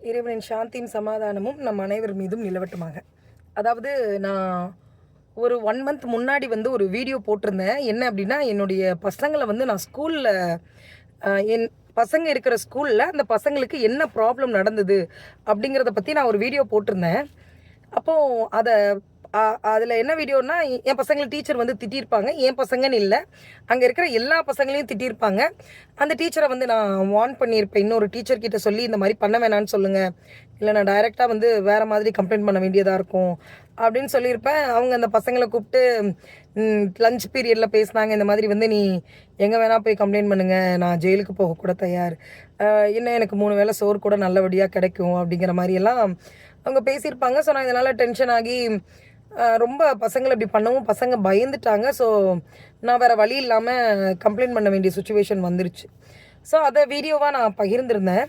இறைவனின் சாந்தியும் சமாதானமும் நம் அனைவர் மீதும் நிலவட்டுமாக. அதாவது நான் ஒரு 1 மந்த் முன்னாடி வந்து ஒரு வீடியோ போட்டிருந்தேன். என்ன அப்படின்னா, என்னுடைய பசங்கள வந்து நான் ஸ்கூல்ல என் பசங்க இருக்கிற ஸ்கூல்ல அந்த பசங்களுக்கு என்ன ப்ராப்ளம் நடந்தது அப்படிங்கிறத பத்தி நான் ஒரு வீடியோ போட்டிருந்தேன். அப்போ அத அ அதில என்ன வீடியோன்னா, என் பசங்கள டீச்சர் வந்து திட்டியிருப்பாங்க. என் பசங்கன்னு இல்ல. அங்க இருக்கிற எல்லா பசங்களையும் திட்டியிருப்பாங்க. அந்த டீச்சர வந்து நான் வார்ன் பண்ணியிருப்பேன். இன்னொரு டீச்சர் கிட்ட சொல்லி இந்த மாரி பண்ண வேணான்னு சொல்லுங்க. இல்ல நான் டைரக்ட்டா வந்து வேற மாதிரி கம்ப்ளைண்ட் பண்ண வேண்டியதா இருக்கும். அப்படின்னு சொல்லியிருப்பேன். அவங்க அந்த பசங்கள கூப்ட்டு லஞ்ச் பீரியட்ல பேசினாங்க. இந்த மாதிரி வந்து நீ எங்க வேணா போய் கம்ப்ளைண்ட் பண்ணுங்க. நான் ஜெயிலுக்கு போக கூட தயார். இன்னும் எனக்கு 3 வேள சோறு கூட நல்லபடியா கிடைக்கும். அப்படிங்கிற மாரியெல்லாம் அவங்க பேசியிருப்பாங்க. ஸோ நான் இதனால டென்ஷன் ஆகி ரொம்ப பசங்கள இப்படி பண்ணவும் பசங்க பயந்துட்டாங்க. ஸோ நான் வேற வழி இல்லாம கம்ப்ளைண்ட் பண்ண வேண்டிய சிச்சுவேஷன் வந்துருச்சு. ஸோ அத வீடியோவா நான் பகிர்ந்திருந்தேன்.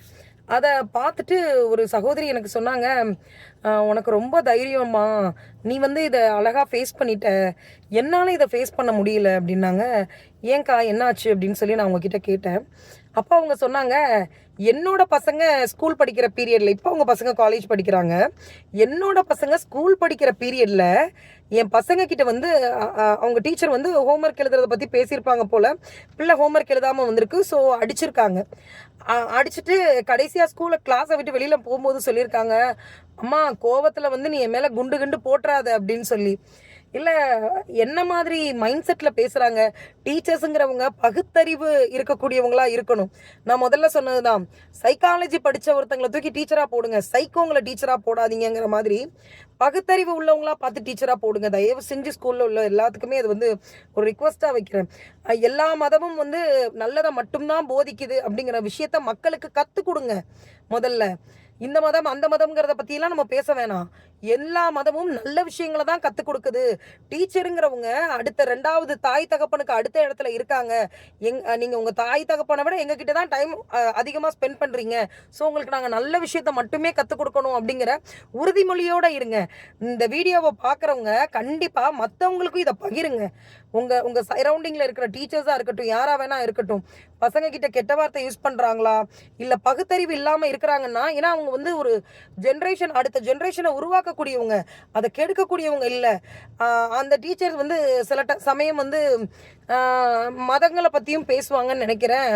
அத பார்த்துட்டு ஒரு சகோதரி எனக்கு சொன்னாங்க, "உனக்கு ரொம்ப தைரியம்மா. நீ வந்து இத அழகா ஃபேஸ் பண்ணிட்ட. என்னால இத ஃபேஸ் பண்ண முடியல" அப்படின்னாங்க. "ஏன்க்கா என்னாச்சு?" அப்படின்னு சொல்லி நான் அவங்ககிட்ட கேட்டேன். அப்ப அவங்க சொன்னாங்க, "என்னோட பசங்க ஸ்கூல் படிக்கிற பீரியட்ல" இப்ப அவங்க பசங்க காலேஜ் படிக்கிறாங்க. "என்னோட பசங்க ஸ்கூல் படிக்கிற பீரியட்ல என் பசங்க கிட்ட வந்து அவங்க டீச்சர் வந்து ஹோம்வொர்க் எழுதுறத பத்தி பேசியிருப்பாங்க போல. பிள்ளை ஹோம்வொர்க் எழுதாம வந்திருக்கு. ஸோ அடிச்சிருக்காங்க. அடிச்சுட்டு கடைசியா கிளாஸ விட்டு வெளியில போம்போது சொல்லியிருக்காங்க, "அம்மா கோவத்துல வந்து நீ என் மேல குண்டு கிண்டு போட்றாத" அப்படின்னு சொல்லி. இல்ல என்ன மாதிரி மைண்ட் செட்ல பேசுறாங்க. டீச்சர்ஸ்ங்கிறவங்க பகுத்தறிவு இருக்கக்கூடியவங்களா இருக்கணும். நான் முதல்ல சொன்னதுதான். சைக்காலஜி படிச்ச ஒருத்தங்கள தூக்கி டீச்சரா போடுங்க. சைக்கோங்கள டீச்சரா போடாதீங்கங்கிற மாதிரி பகுத்தறிவு உள்ளவங்களா பார்த்து டீச்சரா போடுங்க. தயவு செஞ்சு ஸ்கூல்ல உள்ள எல்லாத்துக்குமே அது வந்து ஒரு ரிக்வெஸ்ட்டா வைக்கிறேன். எல்லா மதமும் வந்து நல்லத மட்டும் தான் போதிக்குது அப்படிங்கிற விஷயத்த மக்களுக்கு கத்துக் குடுங்க முதல்ல. இந்த மதம், அந்த மதம்ங்கிறத பத்திலாம் நம்ம பேச வேணாம். எல்லா மதமும் நல்ல விஷயங்கள தான் கத்துக் குடுக்குது. டீச்சருங்கிறவங்க அடுத்த 2வது தாய் தகப்பனுக்கு அடுத்த இடத்துல இருக்காங்க. நீங்க உங்க தாய் தகப்பன விட எங்ககிட்ட தான் டைம் அதிகமா ஸ்பெண்ட் பண்றீங்க. ஸோ உங்களுக்கு நாங்க நல்ல விஷயத்த மட்டுமே கத்துக் குடுக்கணும் அப்படிங்கிற உறுதிமொழியோட இருங்க. இந்த வீடியோவ பார்க்குறவங்க கண்டிப்பா மத்தவங்களுக்கும் இத பகிருங்க. உங்க உங்க சரவுண்டிங்ல இருக்கிற டீச்சர்ஸா இருக்கட்டும், யாரா வேணா இருக்கட்டும். பசங்க கிட்ட கெட்ட வார்த்தை யூஸ் பண்றாங்களா? இல்ல பகுத்தறிவு இல்லாம இருக்கிறாங்கன்னா, ஏன்னா அவங்க வந்து ஒரு அடுத்த ஜெனரேஷன உருவாக்கக்கூடியவங்க. அத கெடுக்கக்கூடியவங்க இல்ல. அ அந்த டீச்சர் வந்து சில சமயம் வந்து அ மதங்கள பத்தியும் பேசுவாங்கன்னு நெனைக்கிறேன்.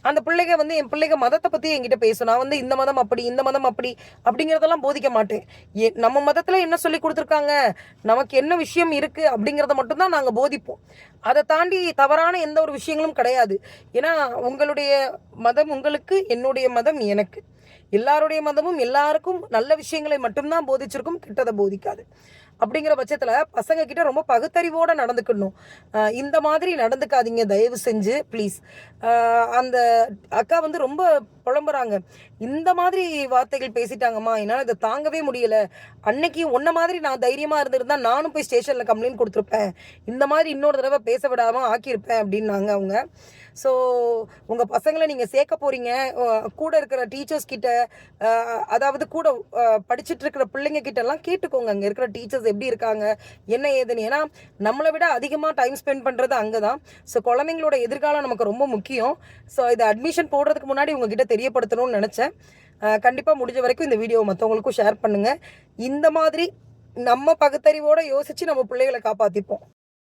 அந்த பிள்ளைங்க வந்து என் பிள்ளைங்க மதத்த பத்தி என்கிட்ட பேசும். நான் வந்து இந்த மதம் அப்படி, இந்த மதம் அப்படி அப்படிங்கிறதெல்லாம் போதிக்க மாட்டேன். நம்ம மதத்துல என்ன சொல்லிக் குடுத்துருக்காங்க? நமக்கு என்ன விஷயம் இருக்கு? அப்படிங்கிறத மட்டும் தான் நாங்க போதிப்போம். அத தாண்டி தவறான எந்த ஒரு விஷயங்களும் கிடையாது. ஏன்னா உங்களுடைய மதம் உங்களுக்கு, என்னுடைய மதம் எனக்கு. எல்லாருடைய மதமும் எல்லாருக்கும் நல்ல விஷயங்களை மட்டும் தான் போதிச்சிருக்கும். கெட்டத போதிக்காது. அப்படிங்கிற பட்சத்துல பசங்க கிட்ட ரொம்ப பகுத்தறிவோட நடந்துக்கணும். இந்த மாதிரி நடந்துக்காதீங்க தயவு செஞ்சு ப்ளீஸ். அந்த அக்கா வந்து ரொம்ப புலம்புறாங்க. இந்த மாதிரி வார்த்தைகள் பேசிட்டாங்கம்மா. என்னால இத தாங்கவே முடியல. அன்னைக்கு உன்ன மாதிரி நான் தைரியமா இருந்திருந்தா நானும் போய் ஸ்டேஷன்ல கம்ப்ளைண்ட் குடுத்துருப்பேன். இந்த மாதிரி இன்னொரு தடவ பேச விடாம ஆக்கியிருப்பேன் அப்படின்னாங்க அவங்க. ஸோ உங்க பசங்கள நீங்க சேர்க்க போறீங்க. கூட இருக்கிற டீச்சர்ஸ் கிட்ட அ அதாவது கூட படிச்சுட்டு இருக்கிற பிள்ளைங்க கிட்டலாம் கேட்டுக்கோங்க. அங்க இருக்கிற டீச்சர்ஸ் எப்படி இருக்காங்க? என்ன ஏதுன்னு. ஏன்னா நம்மள விட அதிகமா டைம் ஸ்பெண்ட் பண்றது அங்க தான். ஸோ குழந்தைங்களோட எதிர்காலம் நமக்கு ரொம்ப முக்கியம். ஸோ இத அட்மிஷன் போடுறதுக்கு முன்னாடி உங்ககிட்ட தெரியப்படுத்தணும்னு நெனச்சேன். கண்டிப்பா முடிஞ்ச வரைக்கும் இந்த வீடியோவ மத்தவங்களுக்கும் ஷேர் பண்ணுங்க. இந்த மாதிரி நம்ம பகுத்தறிவோட யோசிச்சு நம்ம பிள்ளைகள காப்பாத்திப்போம்.